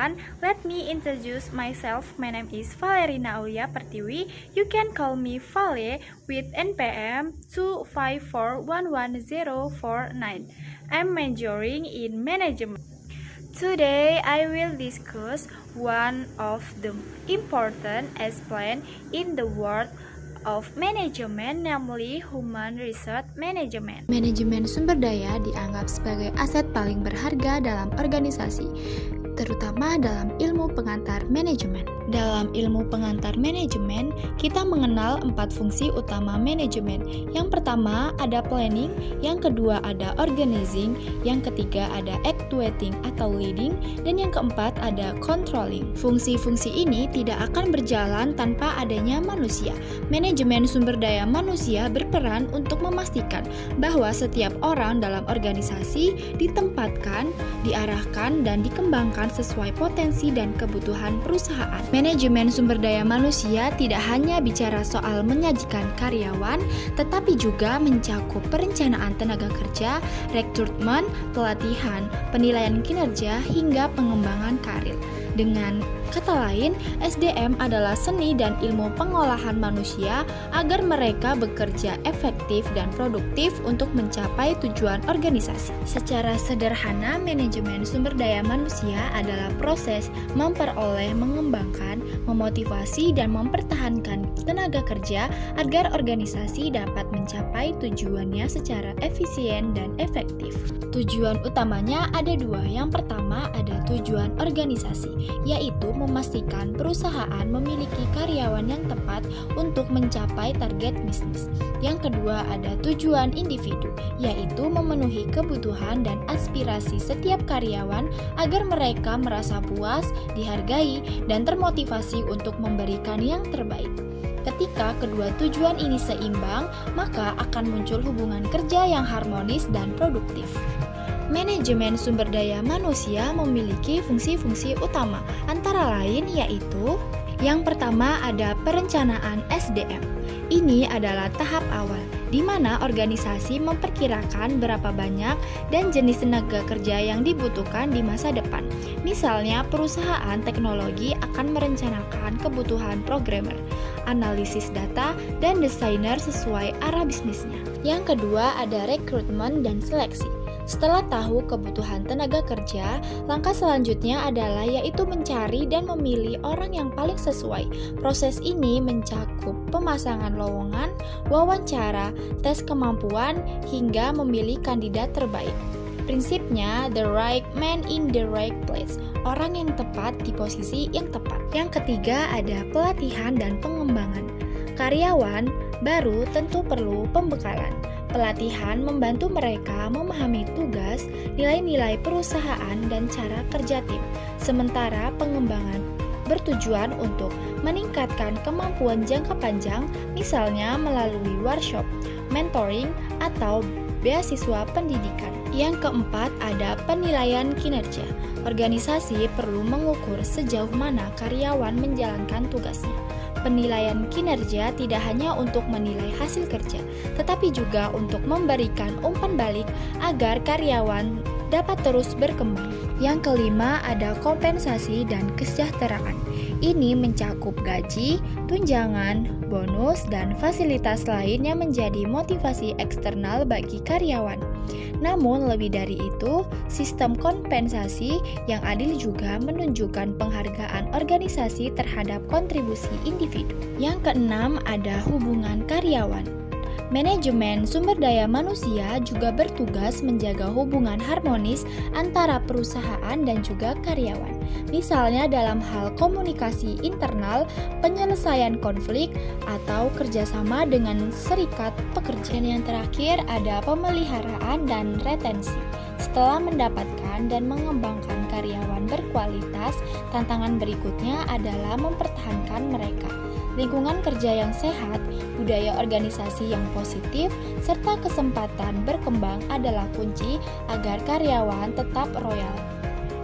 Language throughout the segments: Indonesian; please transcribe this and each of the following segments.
everyone, let me introduce myself. My name is Valerina Aulia Pertiwi. You can call me Vale with NPM 2541149. I'm majoring in management. Today I will discuss one of the important aspects in the world of management, namely human resource management. Manajemen sumber daya dianggap sebagai aset paling berharga dalam organisasi, terutama dalam ilmu pengantar manajemen. Dalam ilmu pengantar manajemen, kita mengenal 4 fungsi utama manajemen. Yang pertama ada planning, yang kedua ada organizing, yang ketiga ada actuating atau leading, dan yang keempat ada controlling. Fungsi-fungsi ini tidak akan berjalan tanpa adanya manusia. Manajemen sumber daya manusia berperan untuk memastikan bahwa setiap orang dalam organisasi ditempatkan, diarahkan, dan dikembangkan sesuai potensi dan kebutuhan perusahaan. Manajemen sumber daya manusia tidak hanya bicara soal menyajikan karyawan, tetapi juga mencakup perencanaan tenaga kerja, rekrutmen, pelatihan, penilaian kinerja, hingga pengembangan karir. Dengan kata lain, SDM adalah seni dan ilmu pengolahan manusia agar mereka bekerja efektif dan produktif untuk mencapai tujuan organisasi. Secara sederhana, manajemen sumber daya manusia adalah proses memperoleh, mengembangkan, memotivasi, dan mempertahankan tenaga kerja agar organisasi dapat mencapai tujuannya secara efisien dan efektif. Tujuan utamanya ada 2. Yang pertama ada tujuan organisasi, yaitu memastikan perusahaan memiliki karyawan yang tepat untuk mencapai target bisnis. Yang kedua ada tujuan individu, yaitu memenuhi kebutuhan dan aspirasi setiap karyawan agar mereka merasa puas, dihargai, dan termotivasi untuk memberikan yang terbaik. Ketika kedua tujuan ini seimbang, maka akan muncul hubungan kerja yang harmonis dan produktif. Manajemen sumber daya manusia memiliki fungsi-fungsi utama, antara lain yaitu yang pertama ada perencanaan SDM. Ini adalah tahap awal, di mana organisasi memperkirakan berapa banyak dan jenis tenaga kerja yang dibutuhkan di masa depan. Misalnya, perusahaan teknologi akan merencanakan kebutuhan programmer, analisis data, dan desainer sesuai arah bisnisnya. Yang kedua ada rekrutmen dan seleksi. Setelah tahu kebutuhan tenaga kerja, langkah selanjutnya adalah yaitu mencari dan memilih orang yang paling sesuai. Proses ini mencakup pemasangan lowongan, wawancara, tes kemampuan, hingga memilih kandidat terbaik. Prinsipnya, the right man in the right place, orang yang tepat di posisi yang tepat. Yang ketiga ada pelatihan dan pengembangan. Karyawan baru tentu perlu pembekalan. Pelatihan membantu mereka memahami tugas, nilai-nilai perusahaan, dan cara kerja tim. Sementara pengembangan bertujuan untuk meningkatkan kemampuan jangka panjang, misalnya melalui workshop, mentoring, atau beasiswa pendidikan. Yang keempat ada penilaian kinerja. Organisasi perlu mengukur sejauh mana karyawan menjalankan tugasnya. Penilaian kinerja tidak hanya untuk menilai hasil kerja, tetapi juga untuk memberikan umpan balik agar karyawan dapat terus berkembang. Yang kelima ada kompensasi dan kesejahteraan. Ini mencakup gaji, tunjangan, bonus, dan fasilitas lain yang menjadi motivasi eksternal bagi karyawan. Namun lebih dari itu, sistem kompensasi yang adil juga menunjukkan penghargaan organisasi terhadap kontribusi individu. Yang keenam ada hubungan karyawan. Manajemen sumber daya manusia juga bertugas menjaga hubungan harmonis antara perusahaan dan juga karyawan. Misalnya dalam hal komunikasi internal, penyelesaian konflik, atau kerjasama dengan serikat pekerja. Dan yang terakhir ada pemeliharaan dan retensi. Setelah mendapatkan dan mengembangkan karyawan berkualitas, tantangan berikutnya adalah mempertahankan mereka. Lingkungan kerja yang sehat, budaya organisasi yang positif, serta kesempatan berkembang adalah kunci agar karyawan tetap loyal.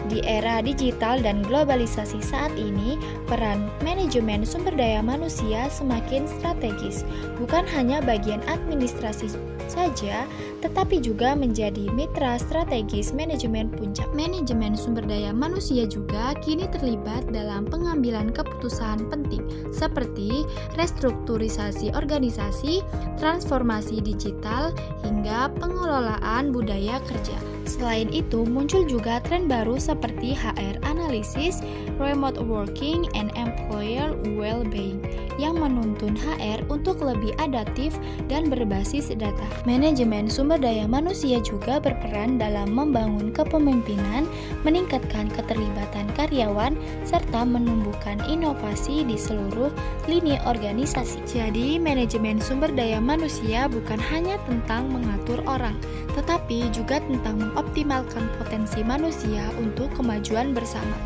Di era digital dan globalisasi saat ini, peran manajemen sumber daya manusia semakin strategis, bukan hanya bagian administrasi saja, tetapi juga menjadi mitra strategis manajemen puncak. Manajemen sumber daya manusia juga kini terlibat dalam pengambilan keputusan penting seperti restrukturisasi organisasi, transformasi digital, hingga pengelolaan budaya kerja. Selain itu, muncul juga tren baru seperti HR analisis, remote working, and employer well-being yang menuntun HR untuk lebih adaptif dan berbasis data. Manajemen sumber daya manusia juga berperan dalam membangun kepemimpinan, meningkatkan keterlibatan karyawan, serta menumbuhkan inovasi di seluruh lini organisasi. Jadi, manajemen sumber daya manusia bukan hanya tentang mengatur orang, tetapi juga tentang mengoptimalkan potensi manusia untuk kemajuan bersama.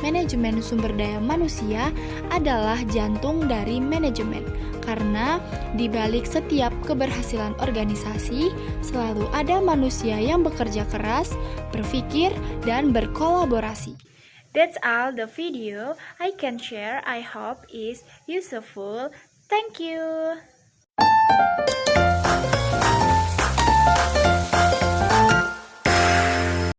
Manajemen sumber daya manusia adalah jantung dari manajemen, karena di balik setiap keberhasilan organisasi selalu ada manusia yang bekerja keras, berpikir, dan berkolaborasi. That's all the video I can share. I hope is useful. Thank you.